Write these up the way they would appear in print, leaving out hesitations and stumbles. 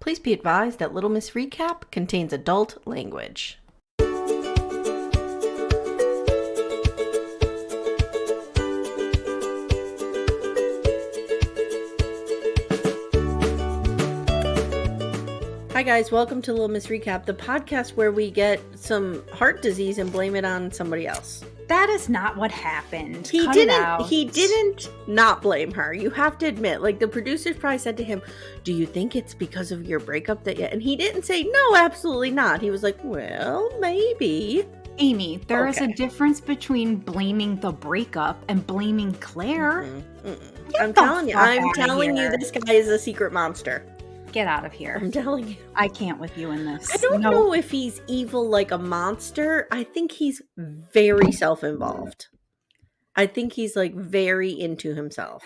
Please be advised that Little Miss Recap contains adult language. Hi guys, welcome to Little Miss Recap, the podcast where we get some heart disease and blame it on somebody else. That is not what happened. He didn't not blame her. You have to admit, like the producers probably said to him, "Do you think it's because of your breakup that?" And he didn't say, "No, absolutely not." He was like, "Well, maybe." Amy, there is a difference between blaming the breakup and blaming Claire. I'm telling you, this guy is a secret monster. Get out of here. I'm telling you. I can't with you in this. I don't know if he's evil like a monster. I think he's very self-involved. I think he's like very into himself.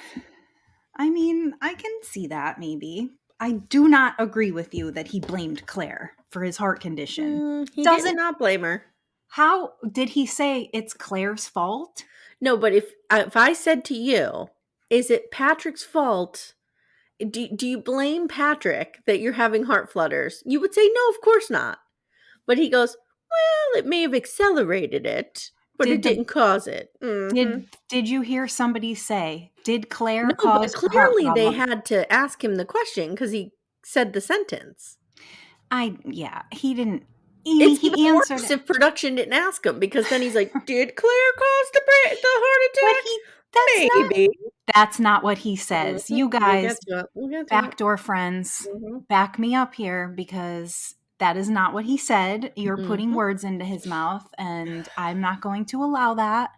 I mean, I can see that maybe. I do not agree with you that he blamed Claire for his heart condition. He did not blame her. How did he say it's Claire's fault? No, but if I said to you, is it Patrick's fault? Do you blame Patrick that you're having heart flutters? You would say, no, of course not. But he goes, well, it may have accelerated it, but it didn't cause it. Mm-hmm. Did you hear somebody say, did Claire cause but clearly they had to ask him the question because he said the sentence. He didn't. It's he even worse if production didn't ask him, because then he's like, did Claire cause the heart attack? Maybe. That's not what he says. Mm-hmm. You guys, we'll backdoor friends, back me up here, because that is not what he said. You're putting words into his mouth, and I'm not going to allow that.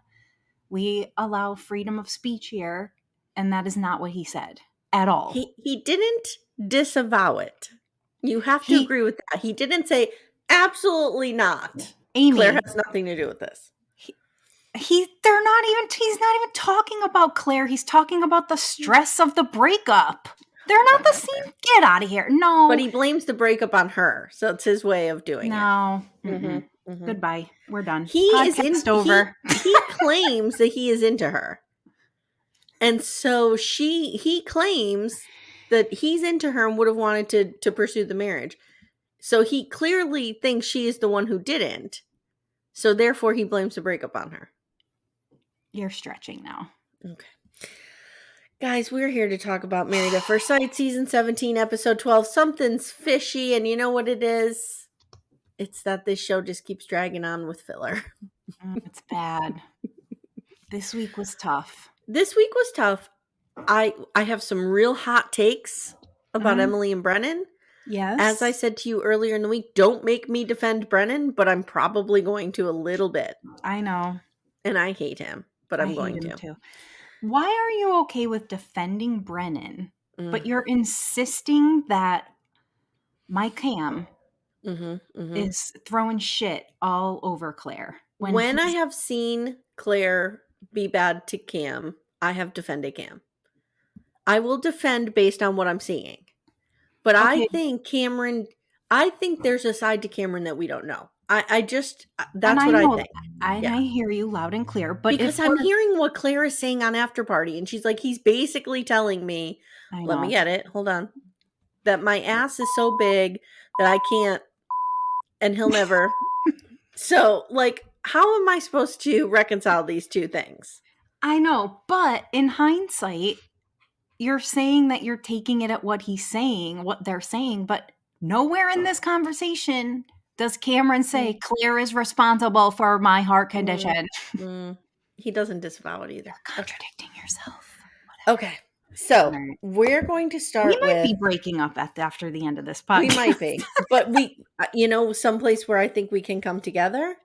We allow freedom of speech here, and that is not what he said at all. He didn't disavow it. You have to agree with that. He didn't say, absolutely not. Amy, Claire has nothing to do with this. He's not even talking about Claire. He's talking about the stress of the breakup. They're not the same. Get out of here. No. But he blames the breakup on her. So it's his way of doing it. No. Goodbye. We're done. He claims that he is into her. And so he claims that he's into her and would have wanted to pursue the marriage. So he clearly thinks she is the one who didn't. So therefore he blames the breakup on her. You're stretching now. Okay. Guys, we're here to talk about Married at First Sight, Season 17, Episode 12. Something's fishy, and you know what it is? It's that this show just keeps dragging on with filler. It's bad. This week was tough. I have some real hot takes about Emily and Brennan. Yes. As I said to you earlier in the week, don't make me defend Brennan, but I'm probably going to a little bit. I know. And I hate him, but I'm going to. Too. Why are you okay with defending Brennan, but you're insisting that my Cam is throwing shit all over Claire? When I have seen Claire be bad to Cam, I have defended Cam. I will defend based on what I'm seeing. But okay. I think there's a side to Cameron that we don't know. That's what I think. I hear you loud and clear. But because I'm hearing what Claire is saying on After Party, and she's like, he's basically telling me, let me get it, hold on, that my ass is so big that I can't, and he'll never. So, like, how am I supposed to reconcile these two things? I know, but in hindsight, you're saying that you're taking it at what they're saying, but nowhere in this conversation does Cameron say Claire is responsible for my heart condition. He doesn't disavow it either. You're contradicting yourself. Okay, so we're going to start with... We might be breaking up after the end of this podcast. We might be, but we, someplace where I think we can come together.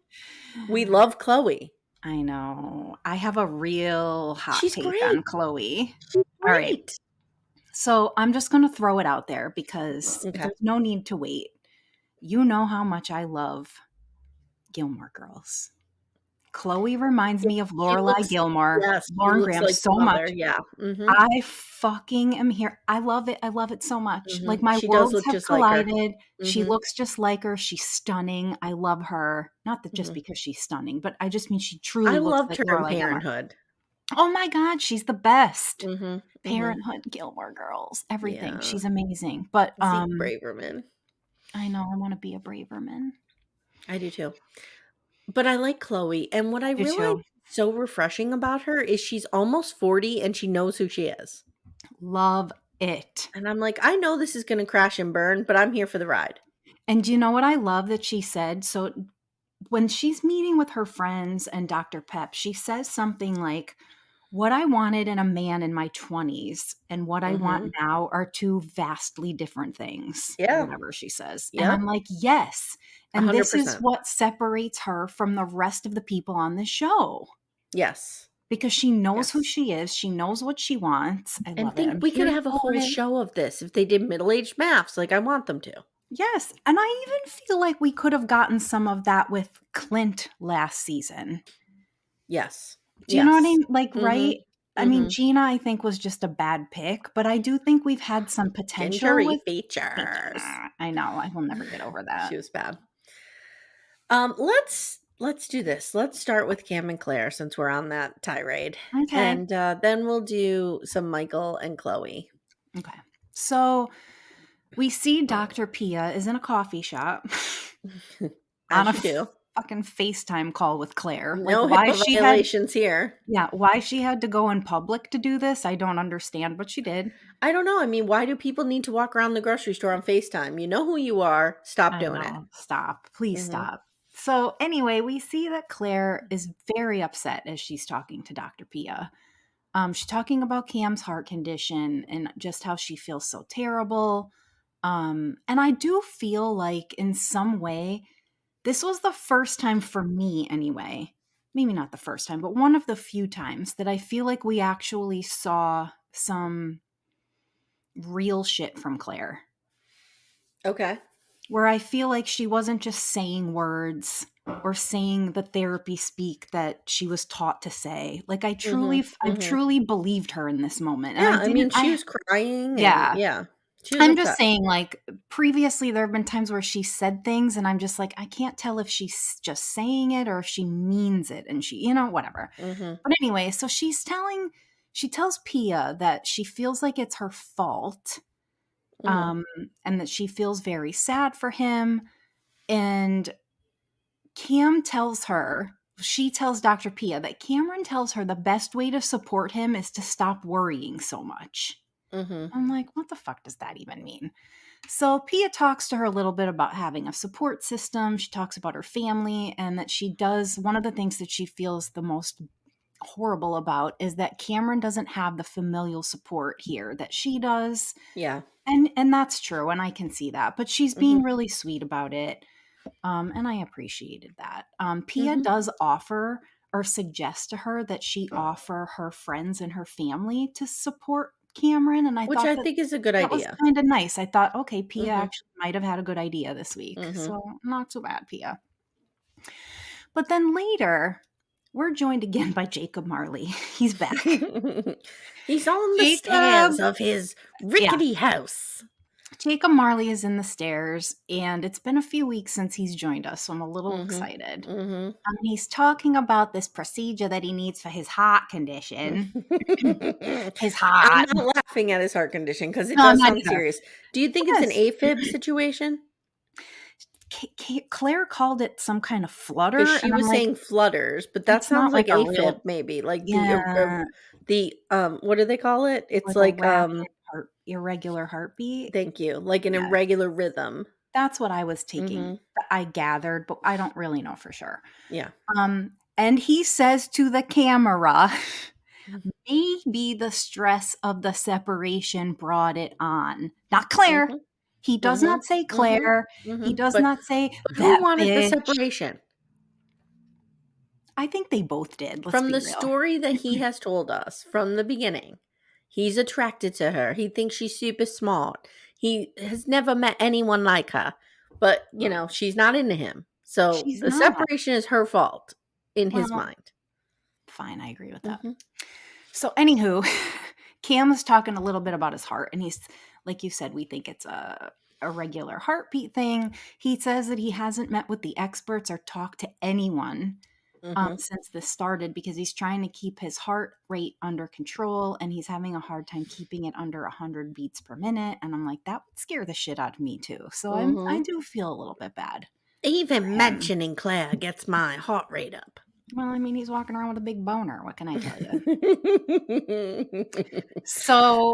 We love Chloe. I know. I have a real hot take on Chloe. She's great. All right. So I'm just going to throw it out there because there's no need to wait. You know how much I love Gilmore Girls. Chloe reminds me of Lorelai Gilmore. Yes, Lauren Graham so much. Yeah. I fucking am here. I love it. I love it so much. Like my worlds have collided. Like she looks just like her. She's stunning. I love her. Not that just because she's stunning, but I just mean she truly looks like Lorelai Gilmore. Parenthood. Oh my God, she's the best. Mm-hmm. Mm-hmm. Parenthood, Gilmore Girls, everything. Yeah. She's amazing. But Seek Braverman. I know I want to be a Braverman. I do too. But I like Chloe, and what I Do realize too. so refreshing about her is she's almost 40 and she knows who she is. Love it. And I'm like, I know this is going to crash and burn, but I'm here for the ride. And do you know what I love that she said? So when she's meeting with her friends and Dr. Pep, she says something like, what I wanted in a man in my 20s and what I Mm-hmm. want now are two vastly different things, or Yeah. whatever she says. And I'm Yep. like, yes. And this is 100%. what separates her from the rest of the people on the show. Yes. Because she knows who Yes. she is. She knows what she wants. I And love it. think I'm we could here have a for whole it. show of this if they did middle-aged MAFS like I want them to. Yes. And I even feel like we could have gotten some of that with Clint last season. Yes. Do you know what I mean? Yes. Like, right? Mm-hmm. I mean, Mm-hmm. Gina, I think, was just a bad pick, but I do think we've had some potential Gingery with features. I know. I will never get over that. She was bad. Let's do this. Let's start with Cam and Claire since we're on that tirade. Okay. And then we'll do some Michael and Chloe. Okay. So we see Dr. Pia is in a coffee shop on As a you do. fucking FaceTime call with Claire. Like, No why HIPAA she had violations here. why she had to go in public to do this, I don't understand, but she did. I don't know. I mean, why do people need to walk around the grocery store on FaceTime? You know who you are. Stop I doing it. know. Stop. Please Mm-hmm. stop. So anyway, we see that Claire is very upset as she's talking to Dr. Pia. She's talking about Cam's heart condition and just how she feels so terrible. And I do feel like in some way, this was the first time for me anyway. Maybe not the first time, but one of the few times that I feel like we actually saw some real shit from Claire. Okay. Where I feel like she wasn't just saying words or saying the therapy speak that she was taught to say. Like I truly believed her in this moment. And Yeah, I mean, she was crying and yeah. she was I'm upset. just saying, like, previously there have been times where she said things and I'm just like, I can't tell if she's just saying it or if she means it and she, whatever. Mm-hmm. But anyway, so she tells Pia that she feels like it's her fault. Mm-hmm. And that she feels very sad for him. And she tells Dr. Pia that Cameron tells her the best way to support him is to stop worrying so much. Mm-hmm. I'm like, what the fuck does that even mean? So Pia talks to her a little bit about having a support system. She talks about her family and that she does, one of the things that she feels the most horrible about is that Cameron doesn't have the familial support here that she does. Yeah. And that's true, and I can see that. But she's being really sweet about it, and I appreciated that. Pia does offer or suggest to her that she offer her friends and her family to support Cameron, and I Which thought I that think is a good that was idea. kind of nice. I thought, okay, Pia actually might have had a good idea this week, so not so bad, Pia. But then later, we're joined again by Jacob Marley. He's back. He's on the stairs of his rickety house. Jacob Marley is in the stairs, and it's been a few weeks since he's joined us, so I'm a little excited. He's talking about this procedure that he needs for his heart condition. His heart. I'm not laughing at his heart condition because it No, does not sound either. serious. Do you think it's an AFib situation? Claire called it some kind of flutter. Because she and was I'm like, saying flutters, but that it's not sounds like like a AFib, real, maybe like yeah, the what do they call it? It's like a like rapid irregular heartbeat. thank you, like an Yes. irregular rhythm. That's what I was taking. I gathered, but I don't really know for sure. Yeah. And he says to the camera, maybe the stress of the separation brought it on. Not Claire. He does not say Claire. He does not say but that who wanted bitch. the separation? I think they both did. Let's From be the real. story that he has told us from the beginning, he's attracted to her. He thinks she's super smart. He has never met anyone like her, but she's not into him. So She's the not. separation is her fault in his mind. Fine, I agree with that. So anywho, Cam was talking a little bit about his heart, and he's, like you said, we think it's a regular heartbeat thing. He says that he hasn't met with the experts or talked to anyone since this started because he's trying to keep his heart rate under control and he's having a hard time keeping it under 100 beats per minute. And I'm like, that would scare the shit out of me too. So I do feel a little bit bad. Even mentioning Claire gets my heart rate up. Well, I mean, he's walking around with a big boner. What can I tell you? So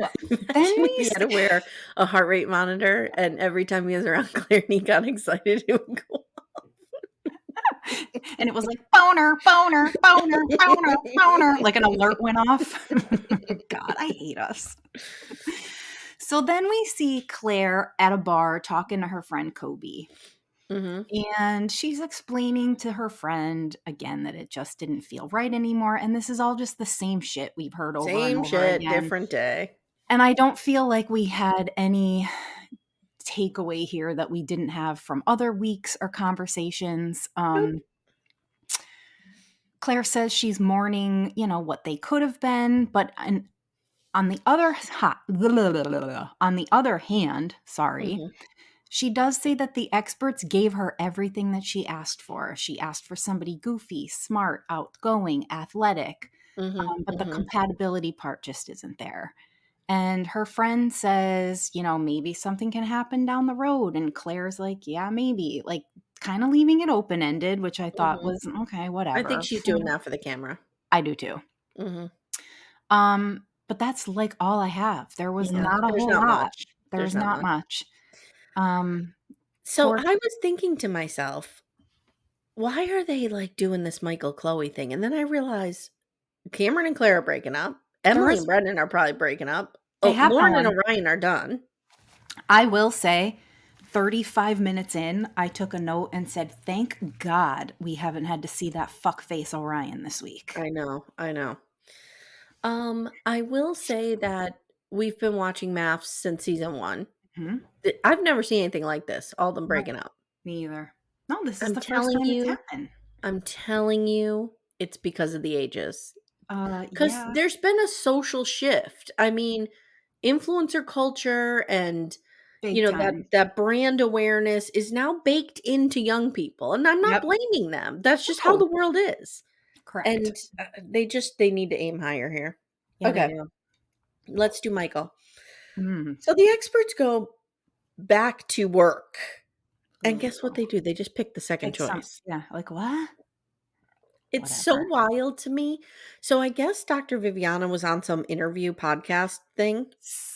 then he had to wear a heart rate monitor, and every time he was around Claire and he got excited, it would go off. And it was like, boner, boner, boner, boner, boner. Like an alert went off. God, I hate us. So then we see Claire at a bar talking to her friend Kobe. And she's explaining to her friend again that it just didn't feel right anymore. And this is all just the same shit we've heard over and over again. Different day. And I don't feel like we had any takeaway here that we didn't have from other weeks or conversations. Claire says she's mourning, what they could have been, but on the other hand, she does say that the experts gave her everything that she asked for. She asked for somebody goofy, smart, outgoing, athletic, but the compatibility part just isn't there. And her friend says, maybe something can happen down the road. And Claire's like, yeah, maybe. Like, kind of leaving it open-ended, which I thought was, okay, whatever. I think she's doing that for the camera. I do too. But that's like all I have. There was not a whole lot. There's not much. So I was thinking to myself, why are they like doing this Michael Chloe thing? And then I realized Cameron and Claire are breaking up. Emily and Brendan are probably breaking up. Lauren and Orion are done. I will say 35 minutes in, I took a note and said, thank God we haven't had to see that fuckface Orion this week. I know. I will say that we've been watching MAFS since season 1. I've never seen anything like this. All of them breaking up. Me either. No, this is the first time it's happened. I'm telling you, it's because of the ages. Because there's been a social shift. I mean, influencer culture and that brand awareness is now baked into young people, and I'm not blaming them. That's just how the world is. Correct. And they need to aim higher here. Okay, let's do Michael. So the experts go back to work, and guess what they do? They just pick the second choice. Like what? It's so wild to me. So I guess Dr. Viviana was on some interview podcast thing.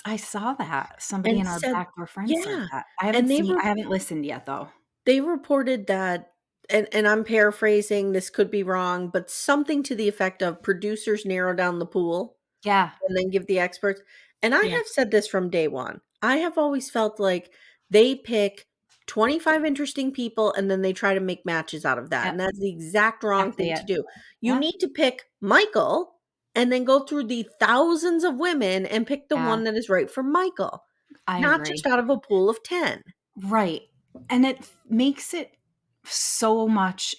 I saw that. Somebody in our backdoor friends said that. I haven't listened yet though. They reported that, and I'm paraphrasing, this could be wrong, but something to the effect of producers narrow down the pool. Yeah. And then give the experts. And I have said this from day one. I have always felt like they pick 25 interesting people and then they try to make matches out of that. And that's the exact wrong thing to do. You need to pick Michael and then go through the thousands of women and pick the one that is right for Michael. Not just out of a pool of 10. Right. And it makes it so much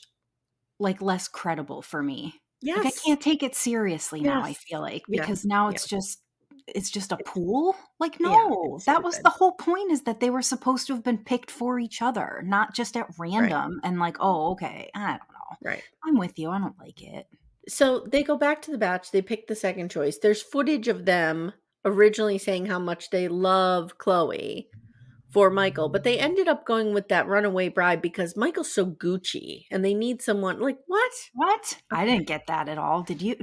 like less credible for me. Yes. Like I can't take it seriously now, I feel like, because now it's just a pool. Like, no, that was the whole point, is that they were supposed to have been picked for each other, not just at random and like, oh, okay. I don't know. Right. I'm with you. I don't like it. So they go back to the batch. They pick the second choice. There's footage of them originally saying how much they love Chloe for Michael, but they ended up going with that runaway bride because Michael's so Gucci and they need someone like, what? I didn't get that at all. Did you?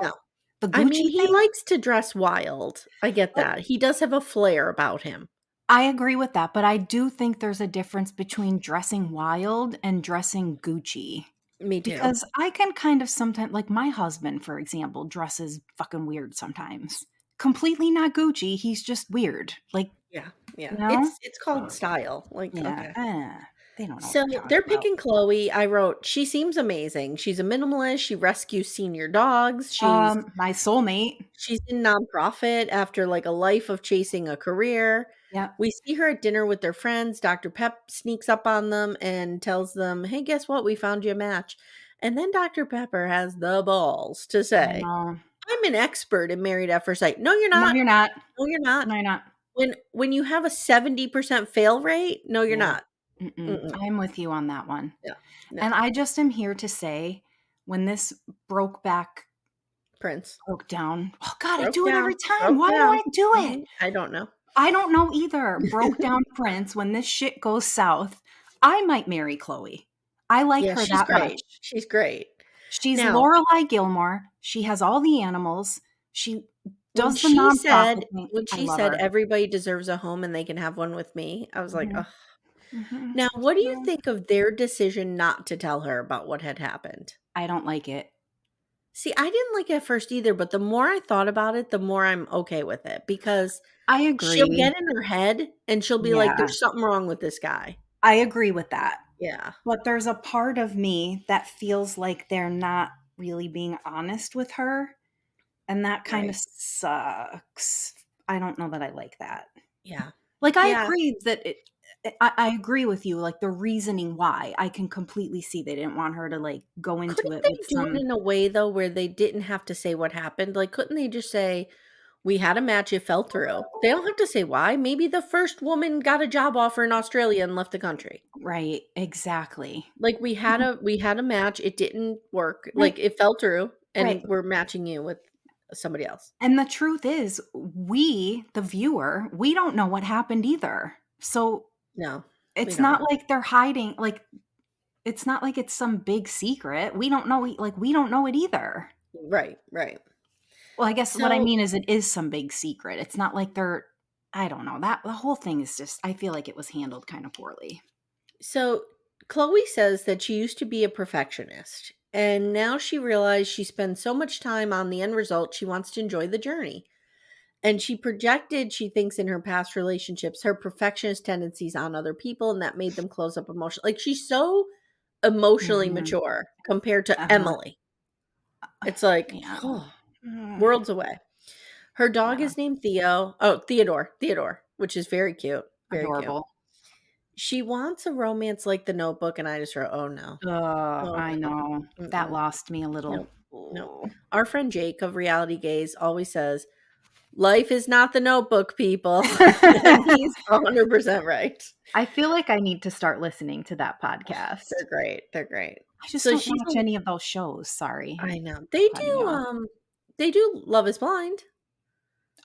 No. The Gucci thing? He likes to dress wild. I get that. He does have a flair about him. I agree with that, but I do think there's a difference between dressing wild and dressing Gucci. Me too. Because I can kind of sometimes, like my husband, for example, dresses fucking weird sometimes. Completely not Gucci. He's just weird. Like, yeah. You know? It's called style. Like, they don't know. So they're picking Chloe. I wrote, she seems amazing. She's a minimalist. She rescues senior dogs. She's my soulmate. She's in nonprofit after like a life of chasing a career. Yeah. We see her at dinner with their friends. Dr. Pep sneaks up on them and tells them, hey, guess what? We found you a match. And then Dr. Pepper has the balls to say, I'm an expert in Married at First Sight. No, you're not. No, you're not. No, you're not. No, you're not. When you have a 70% fail rate, no, you're not. I'm with you on that one. Yeah. No. And I just am here to say, when this broke back Prince broke down. Oh God, I broke do it every down, time. broke Why do down. I do it? I don't know. I don't know either. Broke down Prince. When this shit goes south, I might marry Chloe. I like Yeah, her she's that much. great. She's great. She's Now, Lorelai Gilmore. She has all the animals. She when does the she nonprofit said thing. when I she love said her. everybody deserves a home and they can have one with me, I was like, Mhm. ugh. Mhm. Now, what do you No, think of their decision not to tell her about what had happened? I don't like it. See, I didn't like it at first either, but the more I thought about it, the more I'm okay with it because I she'll agree. get in her head and she'll be like, Yeah, there's something wrong with this guy. I agree with that. Yeah. But there's a part of me that feels like they're not really being honest with her. And that kind of Right. sucks. I don't know that I like that. Yeah. Like, I Yeah. agree that I agree with you. Like, the reasoning why I can completely see they didn't want her to like go into Couldn't it with they do it some in a way though where they didn't have to say what happened? Like, couldn't they just say, we had a match, it fell through? They don't have to say why. Maybe the first woman got a job offer in Australia and left the country. right, exactly. Like we had a match, it didn't work. Right, Like it fell through right. and we're matching you with somebody else. And the truth is, we, the viewer, we don't know what happened either. So No, we it's don't not know. like they're hiding. Like, it's not like it's some big secret. We don't know. Like, we don't know it either. Right, right. Well, I guess what I So mean is it is some big secret. It's not like they're I don't know. That the whole thing is just I feel like it was handled kind of poorly. so Chloe says that she used to be a perfectionist and now she realized she spends so much time on the end result, she wants to enjoy the journey. And she projected, she thinks, in her past relationships, her perfectionist tendencies on other people, and that made them close up emotionally. Like she's so emotionally Mhm. mature compared to Uh-huh. Emily. It's like, Yeah. oh, Mm, worlds away. Her dog yeah. is named Theo. Oh, Theodore, which is very cute. Very cute. Adorable. She wants a romance like The Notebook, and I just wrote, oh no. Oh I no. know. That Mm-mm. lost me a little. Nope. Nope. Oh. Our friend Jake of Reality Gaze always says, life is not The Notebook, people. And he's 100% right. I feel like I need to start listening to that podcast. They're great. They're great. I just So don't she's watch a any of those shows. Sorry. I I'm know. cutting you off. They do Love is Blind.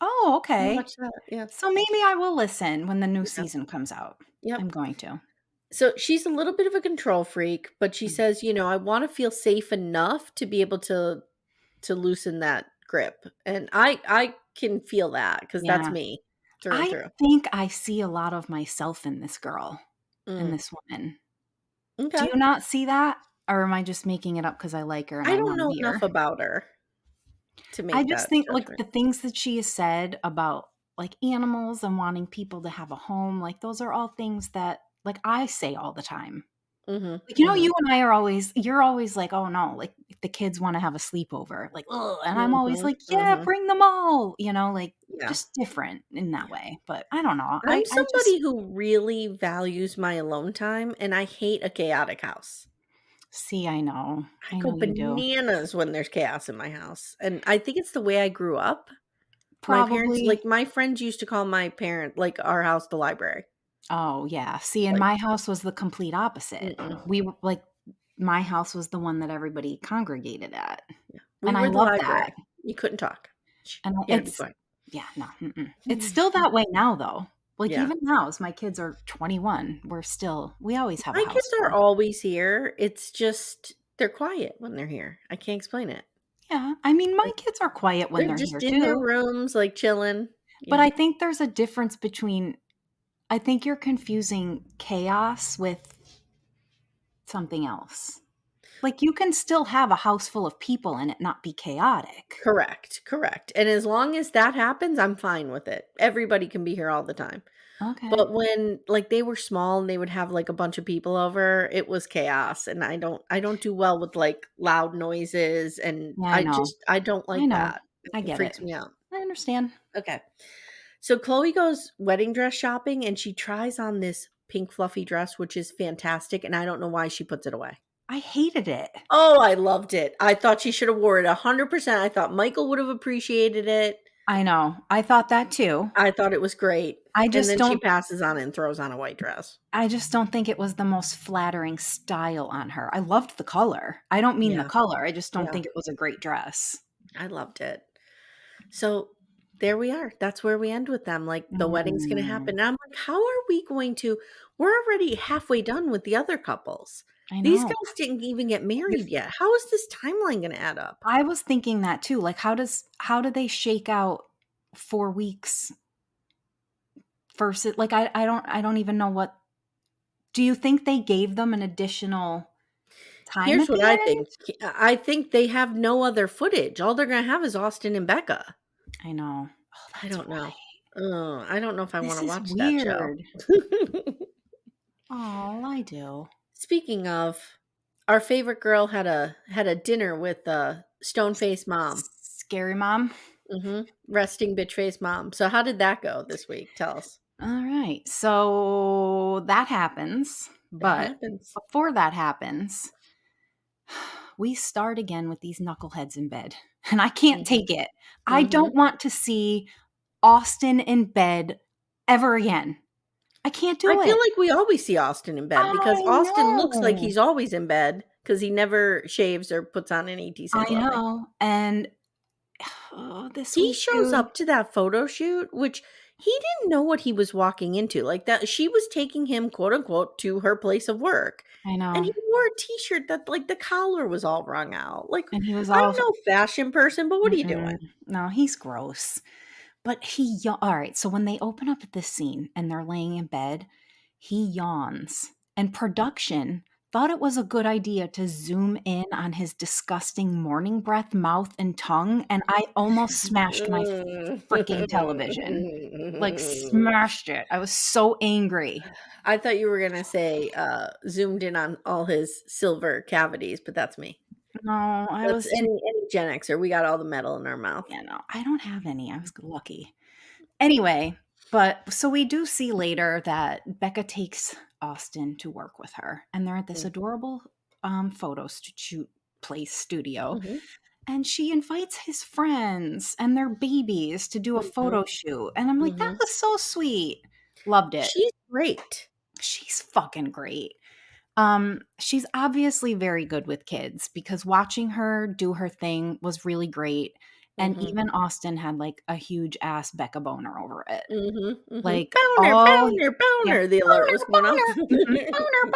Oh, I okay. watch that. Yeah. So maybe I will listen when the new Yeah. season comes out. Yep. I'm going to. So she's a little bit of a control freak, but she Mm. says, I want to feel safe enough to be able to loosen that grip. And I can feel that because that's Yeah. me through and I through. think I see a lot of myself in this girl, in Mm. this woman. Do Okay. you not see that? Or am I just making it up because I like her and I I don't want to know be enough her? about her to I make just that think, like, judgment. the things that she has said about, like, animals and wanting people to have a home, like, those are all things that, like, I say all the time. Mhm. Like, Mhm. you and I are always you're always like, "Oh, no," like, if the kids wanna have a sleepover, like, "Ugh," and I'm always Mhm. like, "Yeah, Mhm. bring them all," like, Yeah. just different in that Yeah. way, but I don't know. I'm I just somebody who really values my alone time, and I hate a chaotic house. see, I I go know you do. bananas when there's chaos in my house, and I think it's the way I grew up. My parents Probably. like, my friends used to call our house the library. Oh, yeah. See, and Like, my house was the complete opposite. mm-mm. We were like my house was the one that everybody congregated at, Yeah. We and I were the love that. library. You couldn't talk. Shh, And you had to be it's quiet. yeah, no, mm-mm. It's still that way now, though. Like, Yeah. even now, as my kids are 21, we always have a My house kids are full. always here. It's just they're quiet when they're here. I can't explain it. Yeah, I mean, my Like, kids are quiet when they're they're just here in their too, rooms, like, chilling. but Yeah. I think there's a difference between I think you're confusing chaos with something else. Like, you can still have a house full of people and it not be chaotic. Correct, correct, and as long as that happens, I'm fine with it. Everybody can be here all the time. Okay. But when, like, they were small and they would have, like, a bunch of people over, it was chaos, and I don't do well with, like, loud noises, and Yeah, I know. I don't I like know. that. I It get it. freaks me out. I understand. Okay. So Chloe goes wedding dress shopping, and she tries on this pink fluffy dress, which is fantastic, and I don't know why she puts it away. I hated it. Oh, I loved it. I thought she should have wore it 100%. I thought Michael would have appreciated it. I know. I thought that too. I thought it was great. I And just then she don't passes on it and throws on a white dress. I just don't think it was the most flattering style on her. I loved the color. I don't mean the Yeah. color. I just don't Yeah. think it was a great dress. I loved it. So there we are. That's where we end with them. Like the wedding's going to happen. Mm, Now I'm like, how are we going to? We're already halfway done with the other couples. I These know. guys didn't even get married If yet. How is this timeline going to add up? I was thinking that too. Like how do they shake out 4 weeks versus like I don't even know what do you think they gave them an additional time Here's at what the I end? think. I think they have no other footage. All they're going to have is Austin and Becca. I know. Oh, I that's don't know. right. I don't know if I want This to is watch that show. weird. Oh, I do. Speaking of, our favorite girl had a dinner with stone face mom. Scary mom. Resting bitch face mom. So how did that go this week? Tell us. All right. So that happens, That but happens. before that happens, we start again with these knuckleheads in bed. And I can't Mhm. take it. I Mhm. don't want to see Austin in bed ever again. I can't I do feel it. like we always see Austin in bed because I Austin looks like know. he's always in bed because he never shaves or puts on any decent I clothing. know. And this He week shows too. up to that photo shoot, which he didn't know what he was walking into. Like that, she was taking him, quote unquote, to her place of work. I And know. he wore a t-shirt that like the collar was all wrung out. Like, And he was I'm all no fashion person, but what are you mm-mm. doing? No, he's gross. But all right, so when they open up at this scene and they're laying in bed, he yawns. And production thought it was a good idea to zoom in on his disgusting morning breath, mouth, and tongue. And I almost smashed my freaking television. Like, smashed it. I was so angry. I thought you were gonna say zoomed in on all his silver cavities, but that's me. No, I That's was too. any Gen Xer. We got all the metal in our mouth. Yeah, no, I don't have any. I was lucky. Anyway, but so we do see later that Becca takes Austin to work with her, and they're at this Mm. adorable photo shoot place studio, Mhm. and she invites his friends and their babies to do a Mhm. photo shoot. And I'm like, that Mhm. was so sweet. Loved it. She's great. She's fucking great. She's obviously very good with kids because watching her do her thing was really great. And Mhm. even Austin had like a huge ass Becca boner over it. Mhm. Mhm. Like, Boner, oh, boner, yeah, boner. The alert was boner, going off. boner, boner,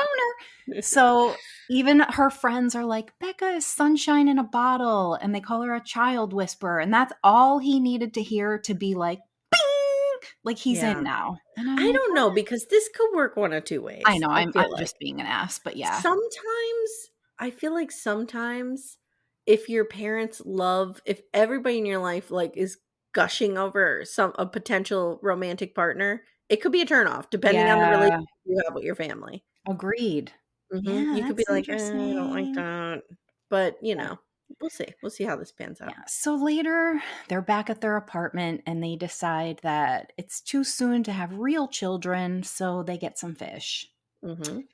boner. So even her friends are like, Becca is sunshine in a bottle, and they call her a child whisperer, and that's all he needed to hear to be like, bing, like he's in Yeah. now. And I'm I like, don't know because this could work one of two I ways, know, I I'm feel like. just being an ass, but yeah, Sometimes I feel like sometimes if your parents love if everybody in your life, like, is gushing over a potential romantic partner, it could be a turnoff depending on the relationship yeah, you have with your family. agreed. Yeah, You could be that's like, I don't like interesting. that." But, Yeah. we'll see. We'll see how this pans out. Yeah. So later, they're back at their apartment and they decide that it's too soon to have real children, so they get some fish. Mhm.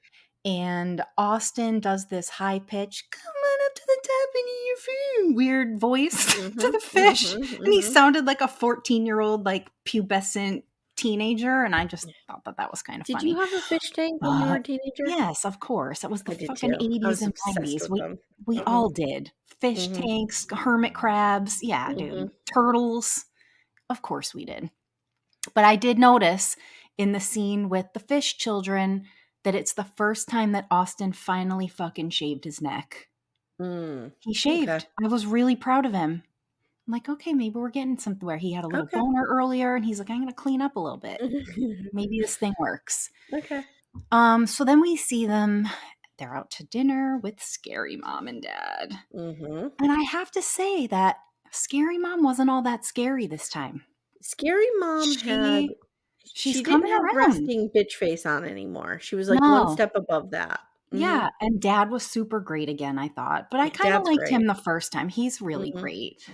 And Austin does this high pitch, come on up to the top and eat your food, weird voice to Mhm. the fish. Mhm. And he Mhm. sounded like a 14-year-old, like pubescent teenager. And I just thought that that was kind of Did you funny. have a fish tank when you were But a teenager? yes, of course. It was the I did fucking too. I 80s was and obsessed 90s. with them. We Mhm. all did. Fish Mhm. tanks, hermit crabs. Yeah, dude. Mhm. Turtles. Of course we did. But I did notice in the scene with the fish children that it's the first time that Austin finally fucking shaved his neck. Mm. He Okay. shaved. I was really proud of him. I'm like, okay, maybe we're getting something where he had a little Okay. boner earlier and he's like, I'm going to clean up a little bit. Maybe this thing works. Okay. So then we see them. They're out to dinner with Scary Mom and Dad. Mhm. And I have to say that Scary Mom wasn't all that scary this time. Scary Mom She she's she didn't coming have around. resting bitch face on anymore. She was, like, one No. step above that. Mhm. Yeah, and Dad was super great again, I thought. But I kinda Dad's liked great. him the first time. He's really Mhm. great.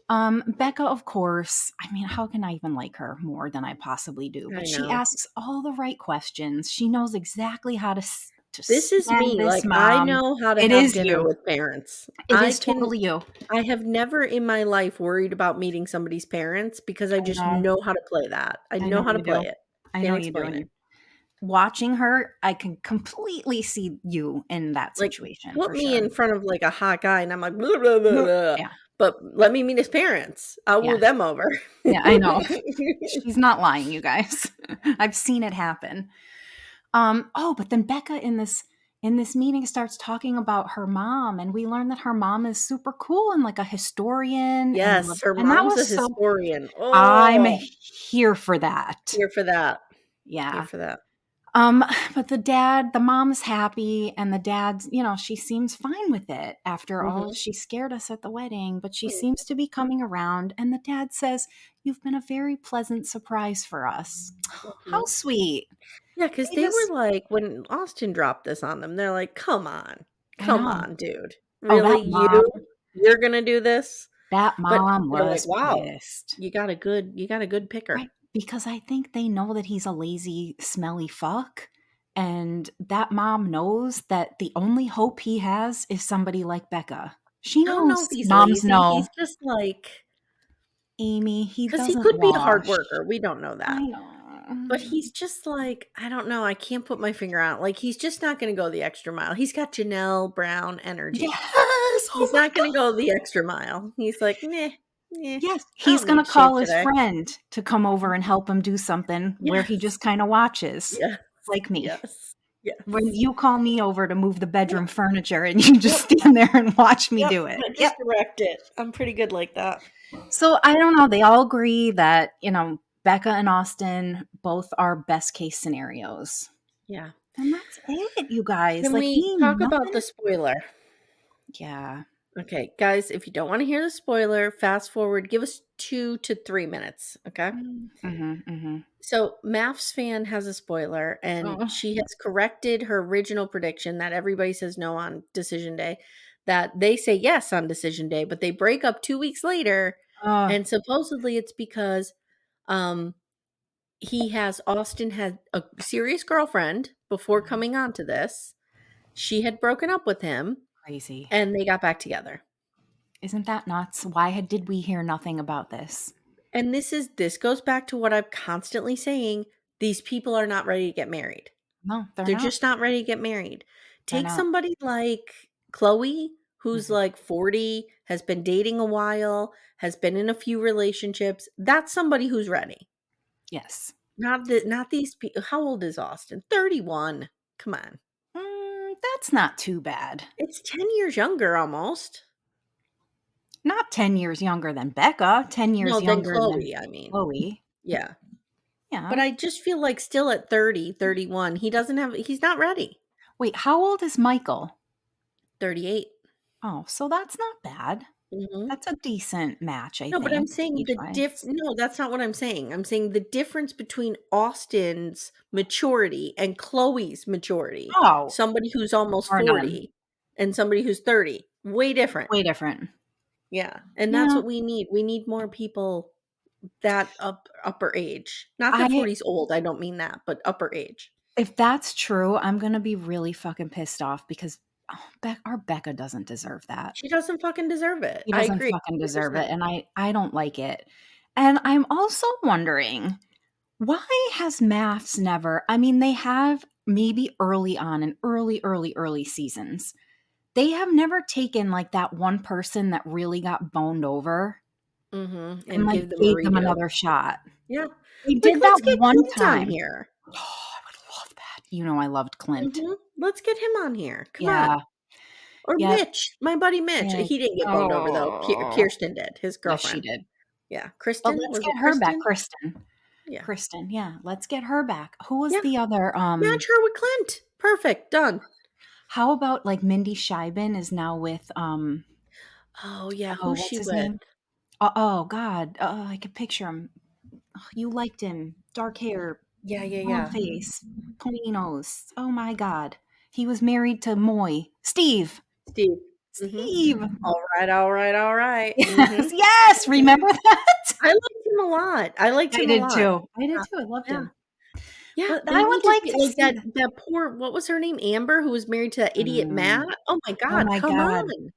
Becca, of course, I mean, how can I even like her more than I possibly do? I But she know. asks all the right questions. She knows exactly how to to This is stand me, this like, I mom. know how to It have is dinner you. with parents. It is totally you. I have never in my life worried about meeting somebody's parents because I I just know. know how to play that. I I know know how to you play do. it. I know Can't you do, explain it. and watching her, I can completely see you in that Like, situation put for me sure. in front of, like, a hot guy, and I'm like, "Blah, blah, blah, blah," Yeah, but let me meet his parents. I'll woo yeah, them over. yeah, I know. She's not lying, you guys. I've seen it happen. Oh, but then Becca in this meeting starts talking about her mom, and we learn that her mom is super cool and like a historian, Yes, her and that mom's a was so. historian. I'm Oh, here for that. here for that. Here Yeah. for that. Um, but the mom's happy, and the dad's, she seems fine with it after all. Mhm, She scared us at the wedding, but she mm, seems to be coming around. And the dad says, "You've been a very pleasant surprise for us." How mhm. sweet. Yeah, because They they were just, like when Austin dropped this on them, they're like, I come know. on, dude. Oh, Really? You're gonna do this?" that But mom they're like, was "Wow, pissed. you got a good picker." Right. Because I think they know that he's a lazy, smelly fuck. And that mom knows that the only hope he has is somebody like Becca. She I don't know knows if he's moms lazy, know. he's just like Amy, he because he doesn't could be a hard wash. worker, we don't know I that. But know. he's just like, I don't know, I can't put my finger on it, like, he's just not gonna go the extra mile. He's got Janelle Brown energy. Yes! Oh He's my not gonna god. go the extra mile. He's like, "Meh, meh, Yes, I he's don't gonna need shit call his today." friend to come over and help him do something where he Yes. just kind of watches, Yes. like me. Yes. When Yes. you call me over to move the Yep. bedroom furniture and you Yep. just stand there and watch me Yep. do it. I Yep. just direct it. I'm pretty good like that. So I don't know. They all agree that, Becca and Austin both are best case scenarios. Yeah. And that's it, you guys. Can Like, we me, talk about the nothing. spoiler? Yeah. Okay, guys, if you don't want to hear the spoiler, fast forward, give us 2 to 3 minutes, okay? Mm-hmm, mm-hmm. So, MAFS fan has a spoiler, and Oh, she has corrected her original prediction that everybody says no on decision day, that they say yes on decision day, but they break up 2 weeks later, oh, and supposedly it's because um Austin had a serious girlfriend before coming onto this. She had broken up with him, crazy. and they got back together. Isn't that nuts? Why did we hear nothing about this? And this goes back to what I'm constantly saying, these people are not ready to get married. No, they're They're not. just not ready to get married. They're Take not. somebody like Chloe, who's Mhm. like 40, has been dating a while, has been in a few relationships. That's somebody who's ready. Yes. Not these people. How old is Austin? 31. Come on. That's not too bad. It's 10 years younger almost. Not 10 years younger than Becca, 10 years No, than younger than Chloe, I mean. Chloe. Yeah. But Yeah. I just feel like still at 30, 31, he's not ready. Wait, how old is Michael? 38. Oh, so that's not bad. Mhm. That's a decent match, I No, but I'm think, saying age-wise. no, that's not what I'm saying. I'm saying the difference between Austin's maturity and Chloe's maturity. Oh, Somebody who's almost or none. 40 and somebody who's 30. Way different. Way different. Yeah. And that's Yeah. what we need. We need more people that upper age. Not that I 40's old, I don't mean that, but upper age. If that's true, I'm gonna be really fucking pissed off because our Becca doesn't deserve that. She doesn't fucking deserve it. She I doesn't agree fucking deserve it, 100%. and I don't like it. And I'm also wondering, why has MAFS never I mean, they have maybe early on in early seasons. They have never taken, like, that one person that really got boned over Mhm, and, and like, give them a gave them redo. another shot. Yeah. They Like, did that let's get one Clint on time. here. Oh, I would love that. I loved Clint. Mhm. Let's get him on here. Come on. Yeah. Or Yep. Mitch, my buddy Mitch. Yeah. He didn't get boned over though. Oh. Kirsten did, his Yes, she girlfriend. did. Yeah. But Kristen? let's Was it get her back, Kristen? Kristen. Yeah. Kristen, yeah, let's get her back. Who was Yeah. the other, Match her with Clint. Perfect. Done. how about, like, Mindy Scheibin is now with, Oh, yeah. oh, Who's what's she his with? name? Oh god, I could picture him. Oh, you liked him. Dark hair, Yeah, yeah, long yeah. face, pointy nose. Oh my god. He was married to Moy. Steve! Steve. Mhm. Steve! All right, all right, all right. Yes, Mhm. yes! Mhm. Remember that? I liked him a lot. I liked I him a did lot. too. I did Yeah. too, I loved Yeah. him. Yeah, But we I need would to like see, to like, see that. that poor what was her name? Amber, who was married to that idiot Matt? Oh my Oh god, my come god. on.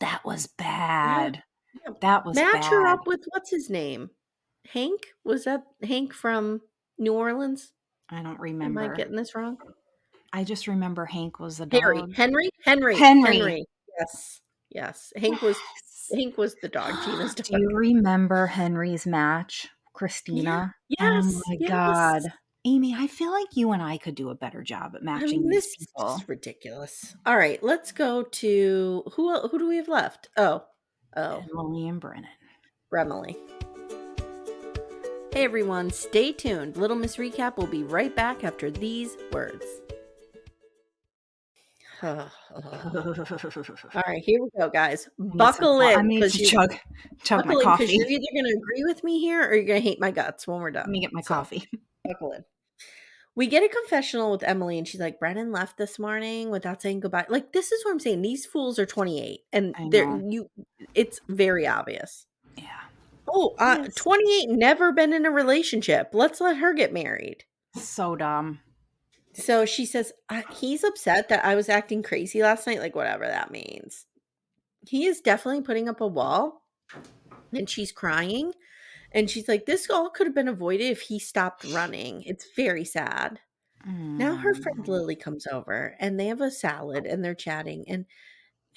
That was Yeah, bad. yeah. That was Match her bad. up with what's his name? Hank? Was that Hank from New Orleans? I don't Am I remember. getting this wrong? I just remember Hank was the Harry. dog. Henry? Henry. Henry. Henry. Yes. Yes. Yes. Hank was the dog, Gina's Do you dog. remember Henry's match, Yeah. Christina? Oh Yes. my Yes. god. Amy, I feel like you and I could do a better job at I matching mean, these this is people. just ridiculous. All right, let's go to who do we have left? Oh, Emily and Brennan. Remily. Hey everyone, stay tuned. Little Miss Recap will be right back after these words. All right, here we go, guys. Buckle I in need because to you chug my buckle in because coffee. you're either going to agree with me here or you're going to hate my guts when we're Let done. me get my So, coffee. buckle in. We get a confessional with Emily, and she's like, Brennan left this morning without saying goodbye. Like, this is what I'm saying. These fools are 28, and I know. it's very obvious. Yeah. Oh, It is. 28, never been in a relationship. Let's let her get married. So dumb. So she says, he's upset that I was acting crazy last night. Like, whatever that means. He is definitely putting up a wall, and she's crying. And she's like, this all could have been avoided if he stopped running. It's very sad. Now her friend Mm. Lily comes over and they have a salad and they're chatting. And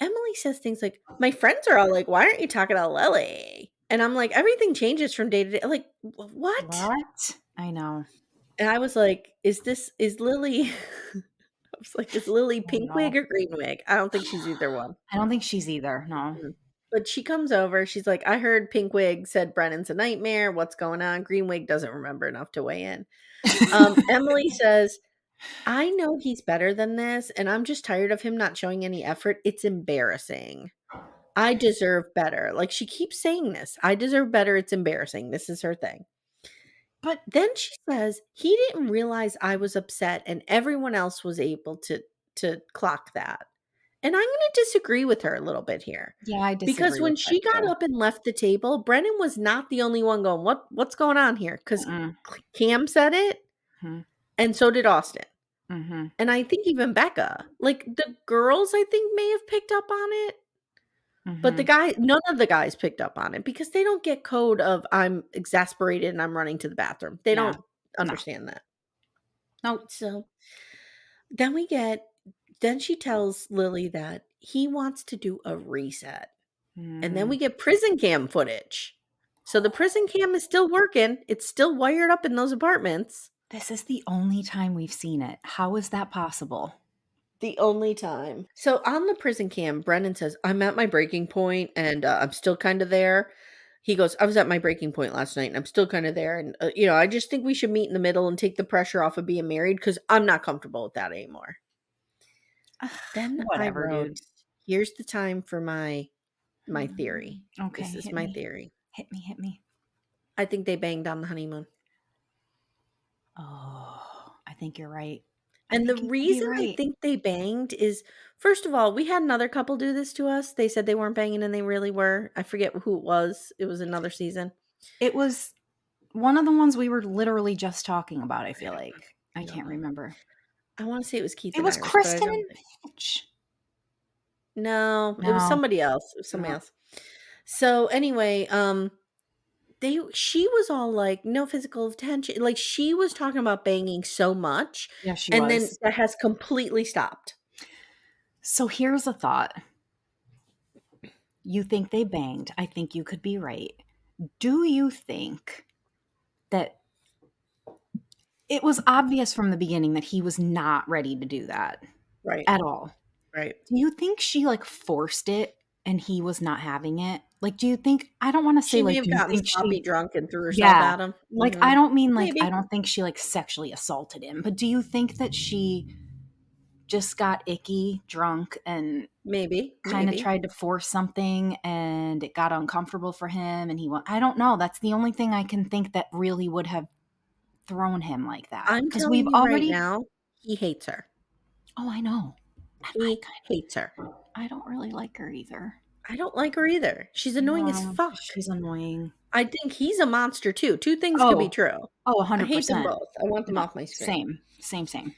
Emily says things like, my friends are all like, why aren't you talking to Lily? And I'm like, everything changes from day to day. Like, what? What? I know. And I was like, is Lily, I was like, is Lily Oh pink no. wig or green wig? I don't think she's either one. I don't think she's either. No. Mm. But she comes over. She's like, I heard pink wig said Brennan's a nightmare. What's going on? Green wig doesn't remember enough to weigh in. Emily says, I know he's better than this, and I'm just tired of him not showing any effort. It's embarrassing. I deserve better. Like, she keeps saying this. I deserve better. It's embarrassing. This is her thing. But Then she says, he didn't realize I was upset and everyone else was able to clock that. And I'm going to disagree with her a little bit here. yeah, I Because disagree with when that she got too. up and left the table, Brennan was not the only one going, what's going on here? Because Mm-mm. Cam said it, Mm-hmm. and so did Austin. Mm-hmm. And I think even Becca. Like, the girls, I think, may have picked up on it. But Mm-hmm. none of the guys picked up on it because they don't get code of I'm exasperated and I'm running to the bathroom. They Yeah. don't No. understand that. Nope. So then she tells Lily that he wants to do a reset. And then Mm. we get prison cam footage. So the prison cam is still working. It's still wired up in those apartments. This is the only time we've seen it. How is that possible? The only time. So on the prison cam, Brennan says, I'm at my breaking point and I'm still kind of there. He goes, I was at my breaking point last night and I'm still kind of there. And, I just think we should meet in the middle and take the pressure off of being married because I'm not comfortable with that anymore. Then I Whatever, wrote, dude. here's the time for my theory. Okay, This is hit my me. theory. Hit me. Hit me. I think they banged on the honeymoon. Oh, I think you're right. And the You could be reason I right. think they banged is, first of all, we had another couple do this to us. They said they weren't banging and they really were. I forget who it was. It was another season. It was one of the ones we were literally just talking about, I I feel don't like. know. I I don't can't know. remember. I want to say it was Keith It and was Iris, but I Kristen don't and think. Mitch. No, it was No. somebody else. It was somebody No. else. So anyway, she was all like, no physical attention. Like, she was talking about banging so much, Yeah, she and then was. that has completely stopped. So here's a thought. You think they banged. I think you could be right. Do you think that it was obvious from the beginning that he was not ready to do that Right. at all? Right. Do you think she like forced it and he was not having it? Like, do you think, I don't want to say She may like, have do you gotten think sloppy she, drunk and threw herself yeah, at him. like, I don't mean like, I Maybe. don't think she like sexually assaulted him, but do you think that she just got icky, drunk, and Maybe. kind of Maybe. tried to force something and it got uncomfortable for him and I don't know. That's the only thing I can think that really would have thrown him like that. I'm Because we've telling you right already, now, he hates her. oh, I know. And He hates her. I don't really like her either. I don't like her either. She's annoying as fuck. She's annoying. I think he's a monster too. Two things could be Oh. true. Oh, I hate them 100%. both. I want them No, off my screen. same.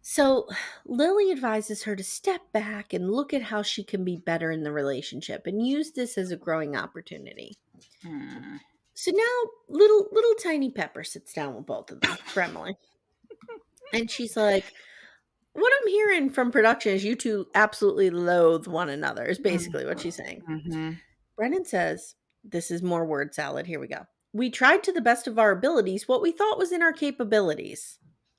So Lily advises her to step back and look at how she can be better in the relationship and use this as a growing opportunity. So now little tiny Pepper sits down with both of them for Emily. And she's like, what I'm hearing from production is you two absolutely loathe one another, is basically what she's saying. Brennan says, this is more word salad. Here we go. We tried to the best of our abilities what we thought was in our capabilities.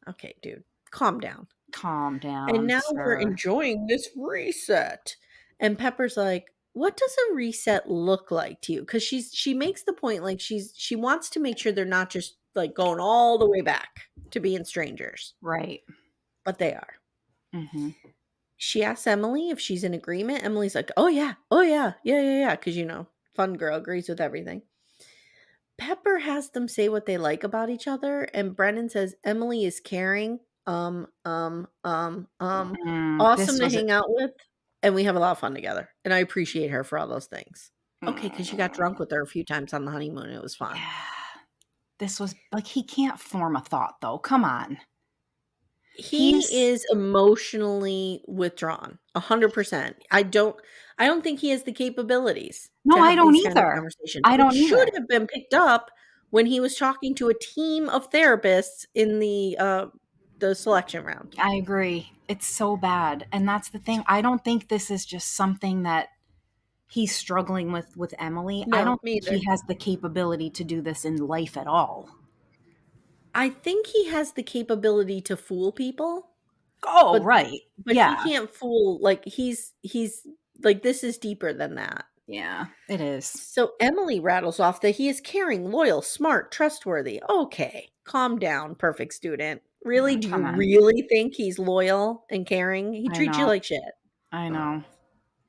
Okay, dude, calm down. Calm down. And now sir. we're enjoying this reset. And Pepper's like, what does a reset look like to you? Because she makes the point like she wants to make sure they're not just like going all the way back to being strangers. Right. But they are. She asks Emily if she's in agreement. Emily's like, oh yeah. Because, you know, fun girl agrees with everything. Pepper has them say what they like about each other. And Brennan says Emily is caring. Awesome to hang out with. And we have a lot of fun together. And I appreciate her for all those things. Okay, because you got drunk with her a few times on the honeymoon. It was fun. Yeah. This was like, he can't form a thought though. Come on. He is emotionally withdrawn 100%. I don't think he has the capabilities. No, I don't either. Kind of conversations, I don't either. Should have been picked up when he was talking to a team of therapists in the selection round. I agree. It's so bad. And that's the thing. I don't think this is just something that he's struggling with Emily. No, I don't think he has the capability to do this in life at all. I think he has the capability to fool people. Oh, right. But he can't fool, like, he's like, this is deeper than that. Yeah, it is. So Emily rattles off that he is caring, loyal, smart, trustworthy. Okay, calm down, perfect student. Really? Do you really think he's loyal and caring? He treats you like shit. I know.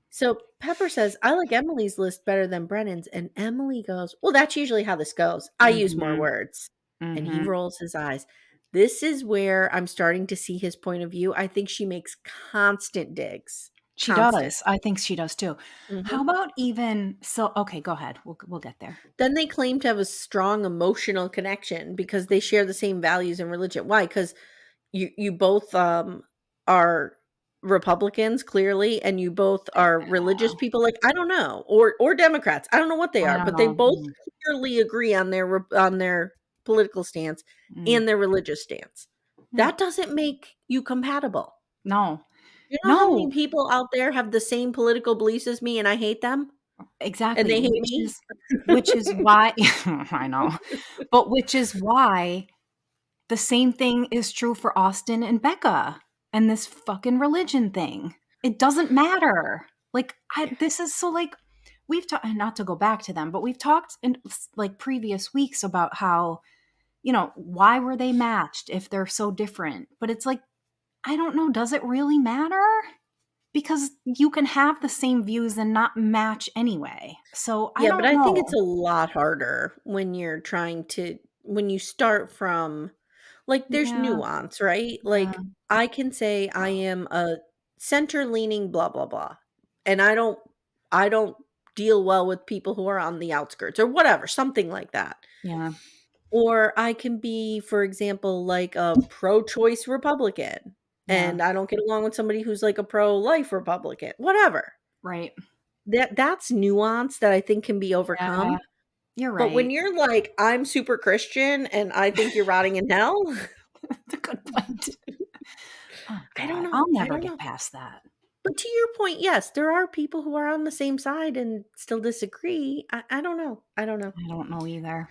So Pepper says, I like Emily's list better than Brennan's. And Emily goes, well, that's usually how this goes. I use more words. And he rolls his eyes. This is where I'm starting to see his point of view. I think she makes constant digs. She does. I think she does too. How about even so? Okay, go ahead. We'll get there. Then they claim to have a strong emotional connection because they share the same values and religion. Why? Because you both are Republicans, clearly, and you both are religious people. Like, I don't know, or Democrats. I don't know what they are, but they both clearly agree on their political stance and their religious stance. That doesn't make you compatible. No. You know how many people out there have the same political beliefs as me and I hate them? Exactly. And they hate me? Which is why I know. But which is why the same thing is true for Austin and Becca and this fucking religion thing. It doesn't matter. Like, this is so, like, we've talked, not to go back to them, but we've talked in like previous weeks about how, you know, why were they matched if they're so different? But it's like, I don't know. Does it really matter? Because you can have the same views and not match anyway. So I don't know. I think it's a lot harder when you're when you start from, like, there's nuance, right? Like, I can say I am a center-leaning blah, blah, blah. And I don't deal well with people who are on the outskirts or whatever, something like that. Yeah. Or I can be, for example, like a pro-choice Republican. And I don't get along with somebody who's like a pro-life Republican, whatever. Right. That's nuance that I think can be overcome. Yeah, you're right. But when you're like, I'm super Christian and I think you're rotting in hell. That's a good point. Oh, I don't know. I'll never get past that. But to your point, yes, there are people who are on the same side and still disagree. I don't know. I don't know either.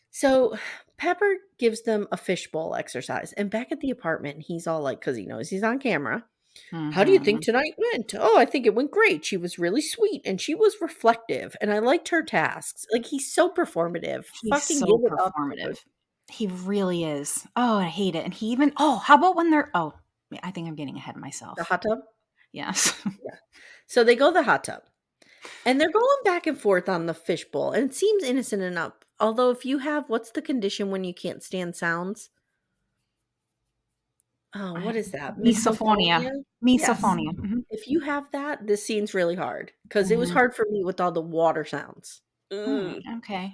So Pepper gives them a fishbowl exercise. And back at the apartment, he's all like, because he knows he's on camera. How do you think tonight went? Oh, I think it went great. She was really sweet and she was reflective. And I liked her tasks. Like, he's so performative. He's so performative. He really is. Oh, I hate it. And he even, how about when they're, I think I'm getting ahead of myself. The hot tub? Yes. Yeah. So they go to the hot tub. And they're going back and forth on the fishbowl. And it seems innocent enough. Although if you have, what's the condition when you can't stand sounds? Oh, what is that? Misophonia. Misophonia. Yes. Mm-hmm. if you have that, this scene's really hard because it was hard for me with all the water sounds. Ugh. Okay.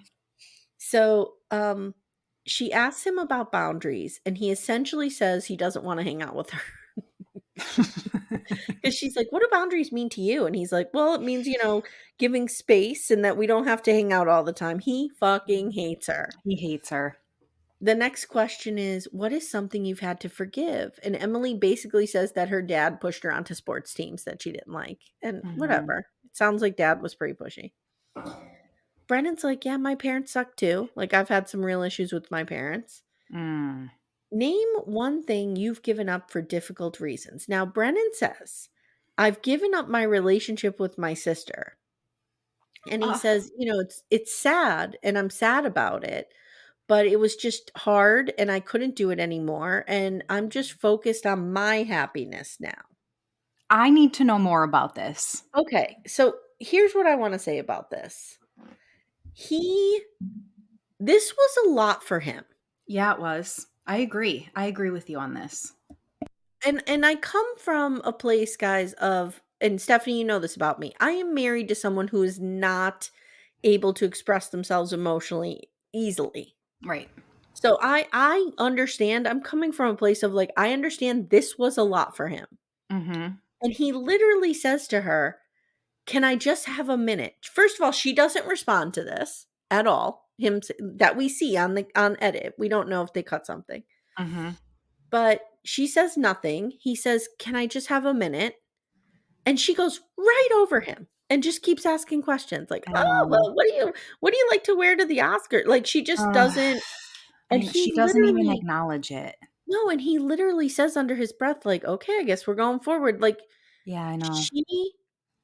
So, she asks him about boundaries, and he essentially says he doesn't wanna hang out with her. Because she's like, "What do boundaries mean to you?" And he's like, "Well, it means, giving space and that we don't have to hang out all the time." He fucking hates her. He hates her. The next question is, "What is something you've had to forgive?" And Emily basically says that her dad pushed her onto sports teams that she didn't like, and whatever. It sounds like dad was pretty pushy. Brennan's like, "Yeah, my parents suck too. Like, I've had some real issues with my parents." Name one thing you've given up for difficult reasons. Now, Brennan says, "I've given up my relationship with my sister." And he says, it's sad and I'm sad about it, but it was just hard and I couldn't do it anymore. And I'm just focused on my happiness now. I need to know more about this. Okay. So here's what I want to say about this. This was a lot for him. Yeah, it was. I agree. I agree with you on this. And I come from a place, guys, and Stephanie, you know this about me. I am married to someone who is not able to express themselves emotionally easily. Right. So I understand. I'm coming from a place of like, I understand this was a lot for him. And he literally says to her, "Can I just have a minute?" First of all, she doesn't respond to this at all. Him that we see on edit. We don't know if they cut something. But she says nothing. He says, "Can I just have a minute?" And she goes right over him and just keeps asking questions like, "Oh, well, what do you like to wear to the Oscar?" Like she just doesn't. And he she doesn't even literally acknowledge it. No, and he literally says under his breath, like, "Okay, I guess we're going forward." Like, Yeah, I know. she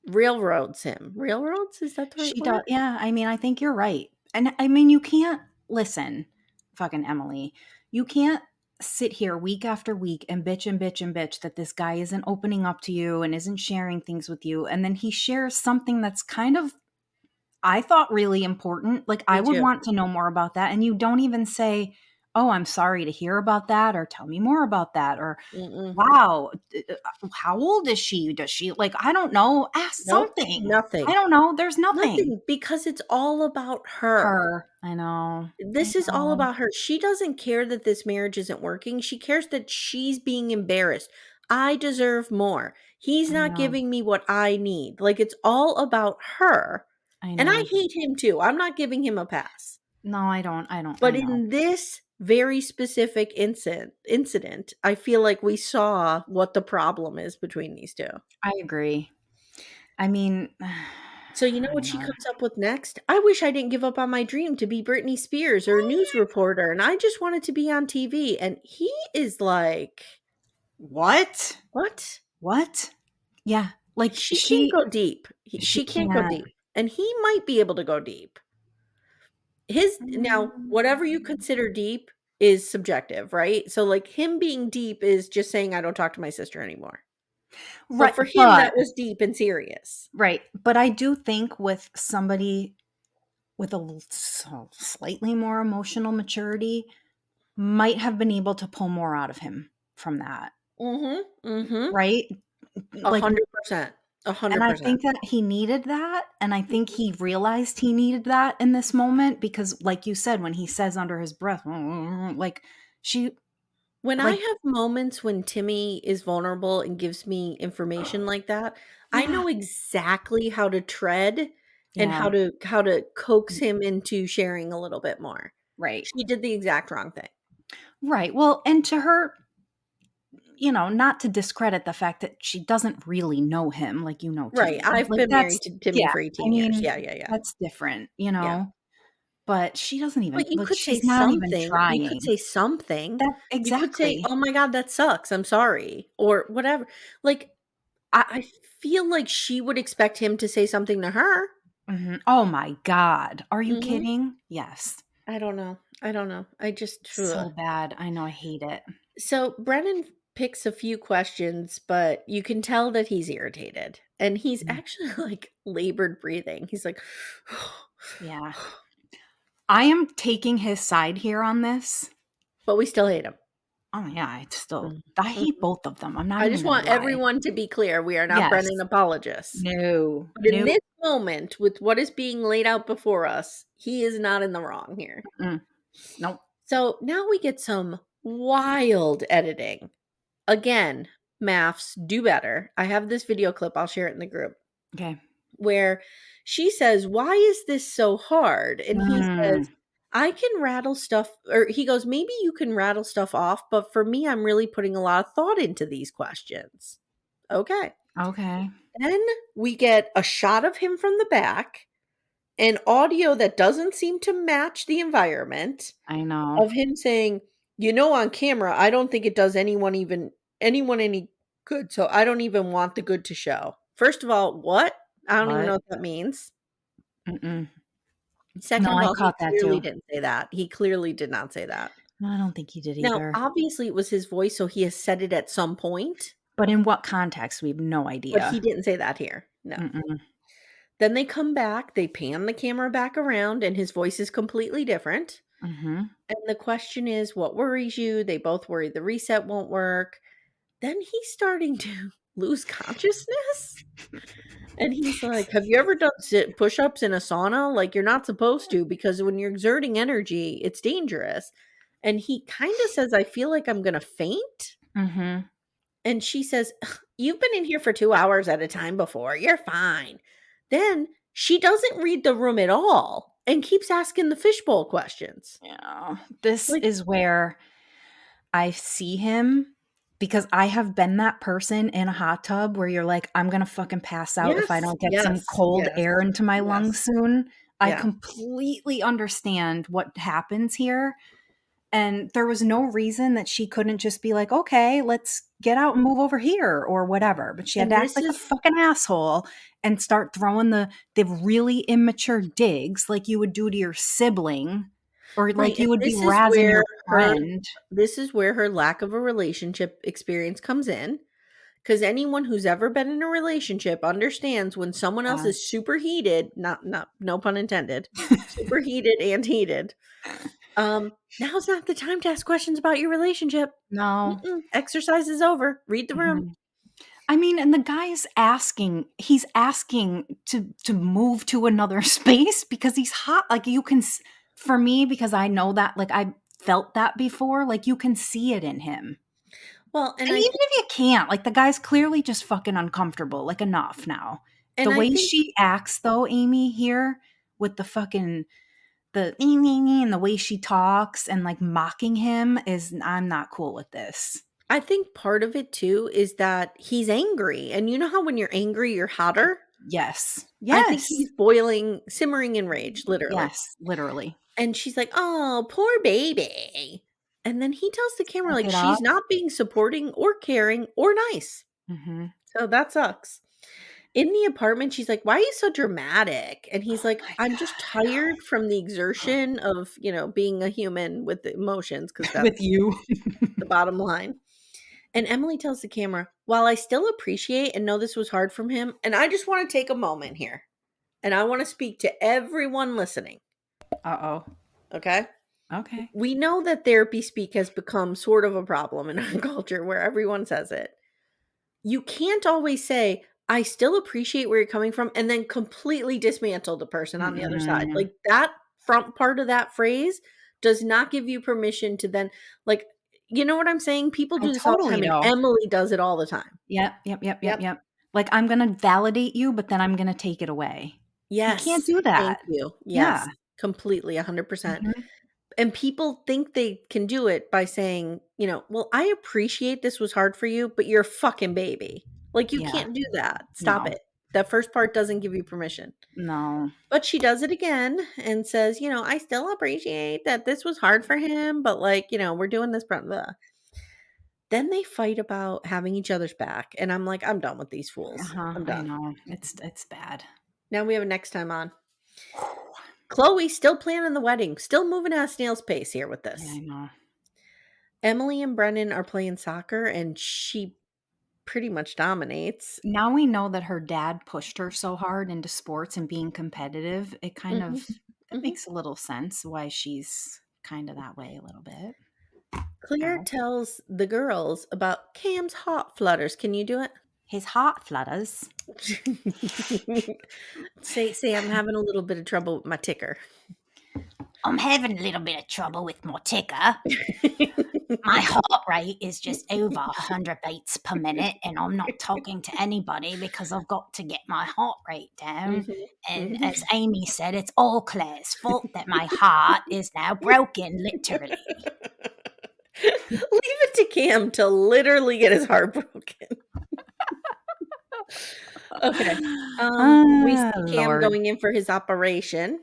railroads him. Railroads? Is that the right She does. word? Yeah, I mean, I think you're right. And I mean, you can't listen, fucking Emily. You can't sit here week after week and bitch and bitch and bitch that this guy isn't opening up to you and isn't sharing things with you. And then he shares something that's kind of, I thought, really important. Like, I Me would too. want to know more about that. And you don't even say, "Oh, I'm sorry to hear about that," or "Tell me more about that," or Mm-mm. "Wow, how old is she? Does she," like, I don't know. Ask Nope. something. I Nothing. don't know. There's nothing. Nothing, because it's all about her. Her. I know. I This is all know. about her. She doesn't care that this marriage isn't working. She cares that she's being embarrassed. I deserve more. He's I not know. giving me what I need. Like, it's all about her. I And I know. hate him too. I'm not giving him a pass. No, I don't. I But know. in this very specific incident, I feel like we saw what the problem is between these two. I agree. I mean, So you know I what she know. comes up with next? "I wish I didn't give up on my dream to be Britney Spears or a news reporter, and I just wanted to be on TV." And he is like, What? "What?" What? Yeah. Like, She can't go deep. she She can't go can't. deep. And he might be able to go deep. Now, whatever you Mm. consider deep is subjective, right? So like him being deep is just saying, "I don't talk to my sister anymore." But Right, for him, but that was deep and serious. right, but I do think with somebody with slightly more emotional maturity might have been able to pull more out of him from that, Mhm, mhm. right? Like, 100%. and I 100%. think that he needed that, and I think he realized he needed that in this moment because, like you said, when he says under his breath, like, she When I like have moments when Timmy is vulnerable and gives me information like that, I yeah, know exactly how to tread and yeah, how to coax him into sharing a little bit more. right, She did the exact wrong thing. right. Well, and to her, not to discredit the fact that she doesn't really know him like you know Right, Timmy. I've Like, been that's married to Timmy yeah, for I 18 years. mean, Yeah, yeah, yeah. that's different, Yeah. but she doesn't even But you like, could say she's not even something. You could trying. say something. That You could say, exactly. "Oh my god, that sucks. I'm sorry," or whatever. Like, I feel like she would expect him to say something to her. Mhm. Oh my god. Are you Mhm. kidding? Yes. I don't know. I don't know. I just ugh. So bad. I know, I hate it. So Brennan picks a few questions, but you can tell that he's irritated. And he's Mm, actually like labored breathing. He's like, yeah. I am taking his side here on this. but we still hate him. Oh, yeah, I Mhm. hate both of them. I'm not I even just gonna want lie. everyone to be clear, we are not Yes. Brennan apologists. No. But in Nope. this moment, with what is being laid out before us, he is not in the wrong here. Mm. Nope. So now we get some wild editing. Again, MAFS, do better. I have this video clip, I'll share it in the group, Okay. where she says, "Why is this so hard?" And he Mm. says, "I can rattle stuff," or he goes, "Maybe you can rattle stuff off, but for me, I'm really putting a lot of thought into these questions." Okay. Okay. Then we get a shot of him from the back, and audio that doesn't seem to match the environment I know. of him saying, on camera, I don't think it does anyone any good, so I don't even want the good to show." First of all, what? I don't even know What? what that means. Mm-mm. No, Second of I all, he caught that clearly too. didn't say that. He clearly did not say that. No, I don't think he did Now, either. obviously, it was his voice, so he has said it at some point, But in what context? We have no but he idea. didn't say that here. No. Mm-mm. Then they come back, they pan the camera back around, and his voice is completely different. Mhm. And the question is, what worries you? They both worry the reset won't work. Then he's starting to lose consciousness. And he's like, "Have you ever done push ups in a sauna? Like, you're not supposed to, because when you're exerting energy, it's dangerous." And he kind of says, "I feel like I'm going to faint." Mhm. And she says, "Ugh, you've been in here for 2 hours at a time before. You're fine." Then she doesn't read the room at all and keeps asking the fishbowl questions. Yeah. This Like, is where I see him because I have been that person in a hot tub where you're like, "I'm gonna fucking pass out if I yes, don't get some yes, cold yes, air into my lungs yes. soon." I Yeah. completely understand what happens here, and there was no reason that she couldn't just be like, "Okay, let's get out and move over here," or whatever, but she had to And act this like a is fucking asshole and start throwing the really immature digs like you would do to your sibling or right. like And you would be razzing your friend. this is where her lack of a relationship experience comes in. Because anyone who's ever been in a relationship understands when someone else is Yes. superheated, not no pun intended, superheated and heated. Now's not the time to ask questions about your relationship. No. Mm-mm, exercise is over. Read the room. Mhm. I mean, and the guy is he's asking to move to another space because he's hot. Like you can for me because I know that like I felt that before, like you can see it in him. Well, and And I even think if you can't, like the guy's clearly just fucking uncomfortable, like enough now. and The I way think she acts though, Amy here with the fucking the and the way she talks and like mocking him is I'm not cool with this. I think part of it too is that he's angry. And you know how when you're angry, you're hotter? Yes. I think Yes. he's boiling, simmering in rage, literally. Yes, literally. And she's like, "Oh, poor baby." And then he tells the camera, Suck like, it she's up. not being supporting or caring or nice. Mhm. So that sucks. In the apartment, she's like, "Why are you so dramatic?" And he's Oh like, my "I'm just tired from the exertion of, being a human with the emotions, because god. With that's you. the bottom line." And Emily tells the camera, "While I still appreciate and know this was hard from him," and I just want to take a moment here, and I want to speak to everyone listening, Uh-oh. okay? Okay. We know that therapy speak has become sort of a problem in our culture where everyone says it. You can't always say, "I still appreciate where you're coming from," and then completely dismantle the person on the other side. Mm-mm. Like, that front part of that phrase does not give you permission to then, like, you know what I'm saying? People I do this all the totally time, and do. Emily does it all the time. Yep, yep, yep, yep, Yep. yep. Like, I'm gonna validate you, but then I'm gonna take it away. You can't Yes. do Thank that. you. Yeah. Yes. Completely, 100%. Mhm. And people think they can do it by saying, "Well, I appreciate this was hard for you, but you're a fucking baby." Like, you Yeah. can't do that. Stop No. it. That first part doesn't give you permission. No. But she does it again and says, "I still appreciate that this was hard for him, but, like, we're doing this blah, blah." Then they fight about having each other's back, and I'm like, "I'm done with these fools. Uh-huh, I'm I done." know. It's bad. Now we have a next time on. Chloe still planning the wedding, still moving at a snail's pace here with Yeah, this. I know. Emily and Brennan are playing soccer, and she pretty much dominates. Now we know that her dad pushed her so hard into sports and being competitive, Mhm, that mhm. makes a little sense why she's kinda that way a little bit. Claire tells the girls about Cam's hot flutters. Can you do it? His heart flutters. Say, I'm having a little bit of trouble with my ticker. I'm having a little bit of trouble with my ticker. My heart rate is just over 100 beats per minute, and I'm not talking to anybody because I've got to get my heart rate down. And as Amy said, it's all Claire's fault that my heart is now broken, literally. Leave it to Cam to literally get his heart broken. Okay. We see Cam Lord. going in for his operation.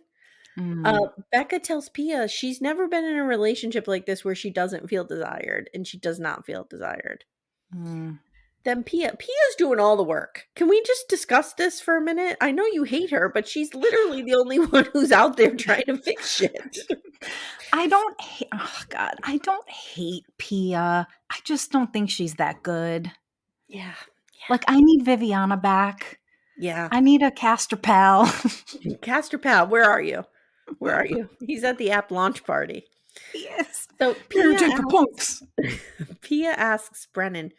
Becca tells Pia she's never been in a relationship like this where she doesn't feel desired, and she does not feel desired. Then Pia's doing all the work. Can we just discuss this for a minute? I know you hate her, but she's literally the only one who's out there trying to fix shit. I don't hate Pia. I just don't think she's that good. Yeah. Like, I need Viviana back. Yeah. I need a Castor Pal. Castor Pal, where are you? Where are you? He's at the app launch party. Yes. So Pia asks Brennan,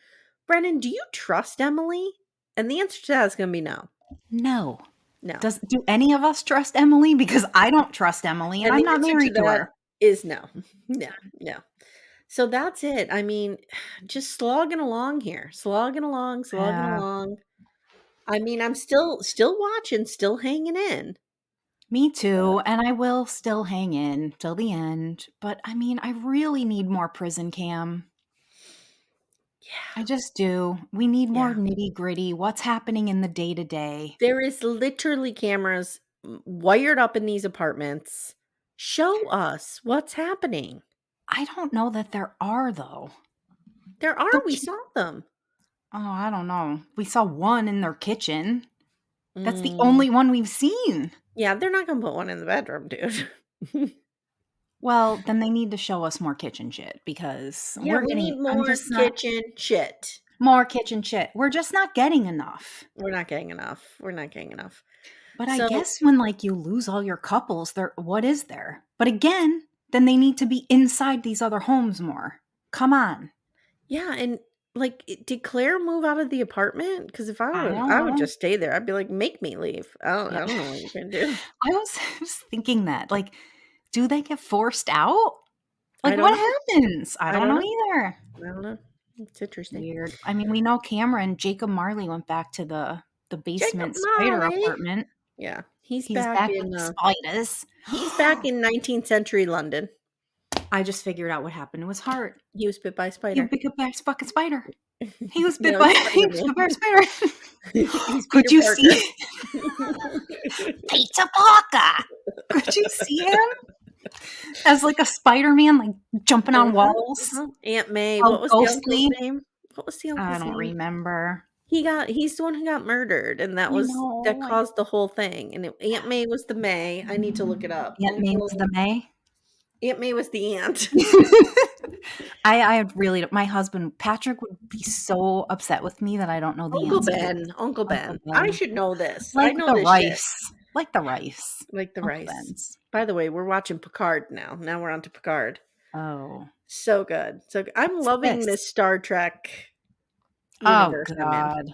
do you trust Emily? And the answer to that is going to be no. No. No. Do any of us trust Emily? Because I don't trust Emily, and I'm not married to her. Is no. No. So that's it. I mean, just slogging along here. Slogging along. I mean, I'm still watching, still hanging in. Me too, and I will still hang in till the end. But I mean, I really need more prison cam. Yeah. I just do. We need more nitty-gritty. What's happening in the day-to-day? There is literally cameras wired up in these apartments. Show us what's happening. I don't know that there are, though. There are. We saw them. Oh, I don't know. We saw one in their kitchen. That's the only one we've seen. Yeah, they're not going to put one in the bedroom, dude. Well, then they need to show us more kitchen shit, because we need more kitchen shit. More kitchen shit. We're just not getting enough. We're not getting enough. But I guess when, like, you lose all your couples, what is there? But again, then they need to be inside these other homes more. Come on. Yeah, and like, did Claire move out of the apartment? Because if I would just stay there. I'd be like, make me leave. I don't know what you can do. I was thinking that, like, do they get forced out? Like, what happens? I don't know either. I don't know. It's interesting. Weird. I mean, we know Jacob Marley went back to the basement spider apartment. Yeah, he's back in with spiders. He's back in 19th century London. I just figured out what happened to his heart. He was bit by a spider. He was bit by a fucking spider. He was bit by a spider. Could you see Peter Parker? Could you see him as like a Spider-Man, like jumping on walls? Aunt May. What was the uncle's name? I don't remember. He's the one who got murdered, and that caused the whole thing. And Aunt May was the May. I need to look it up. Aunt May was the May? Aunt May was the aunt. I really don't. My husband Patrick would be so upset with me that I don't know the answer. Uncle Ben. I should know this. Like, I know the this rice. Shit. Like the rice. Like the rice. Ben's. By the way, we're watching Picard now. Now we're on to Picard. Oh. So good. I'm loving this Star Trek universe. Oh, God.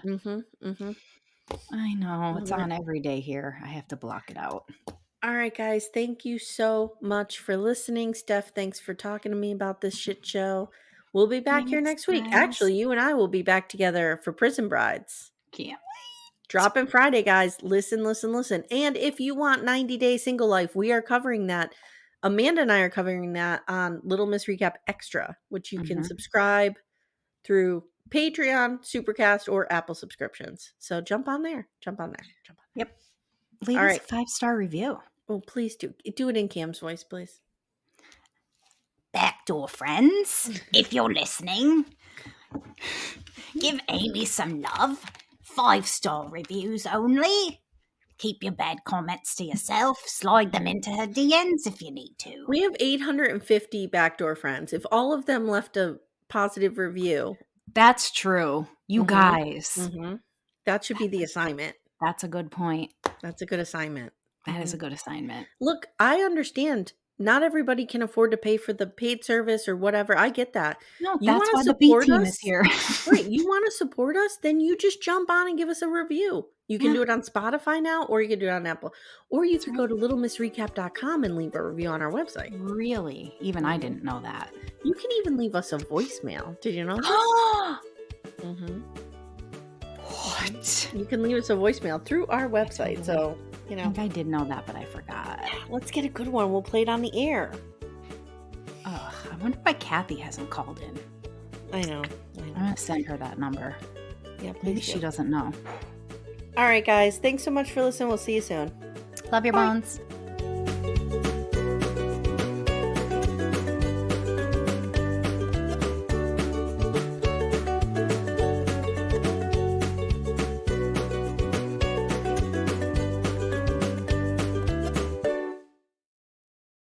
I know. It's on every day here. I have to block it out. All right, guys. Thank you so much for listening. Steph, thanks for talking to me about this shit show. We'll be back here next week. Actually, you and I will be back together for Prison Brides. Can't wait. Dropping Friday, guys. Listen. And if you want 90 Day Single Life, we are covering that. Amanda and I are covering that on Little Miss Recap Extra, which you can subscribe through Patreon, Supercast, or Apple subscriptions. So jump on there. Yep. Leave us a 5-star review. Oh, please do. Do it in Cam's voice, please. Backdoor friends, if you're listening, give Amy some love. 5-star reviews only. Keep your bad comments to yourself. Slide them into her DMs if you need to. We have 850 backdoor friends. If all of them left a positive review. That's true. You guys. That should be the assignment. That's a good point. That's a good assignment. That is a good assignment. Look, I understand not everybody can afford to pay for the paid service or whatever. I get that. No, You that's wanna why the B support team us? is here. Right, you wanna support us? Then you just jump on and give us a review. You can Yeah. do it on Spotify now, or you can do it on Apple. Or you That's could right. go to littlemissrecap.com and leave a review on our website. Really? Even I didn't know that. You can even leave us a voicemail. Did you know this? Mhm. What? You can leave us a voicemail through our website. So, you I know, think I did know that, but I forgot. let's get a good one. We'll play it on the air. Ugh, I wonder why Kathy hasn't called in. I know. I'm going to send her that number. Yeah, Maybe please she do. doesn't know. All right, guys. Thanks so much for listening. We'll see you soon. Love your Bye. bones.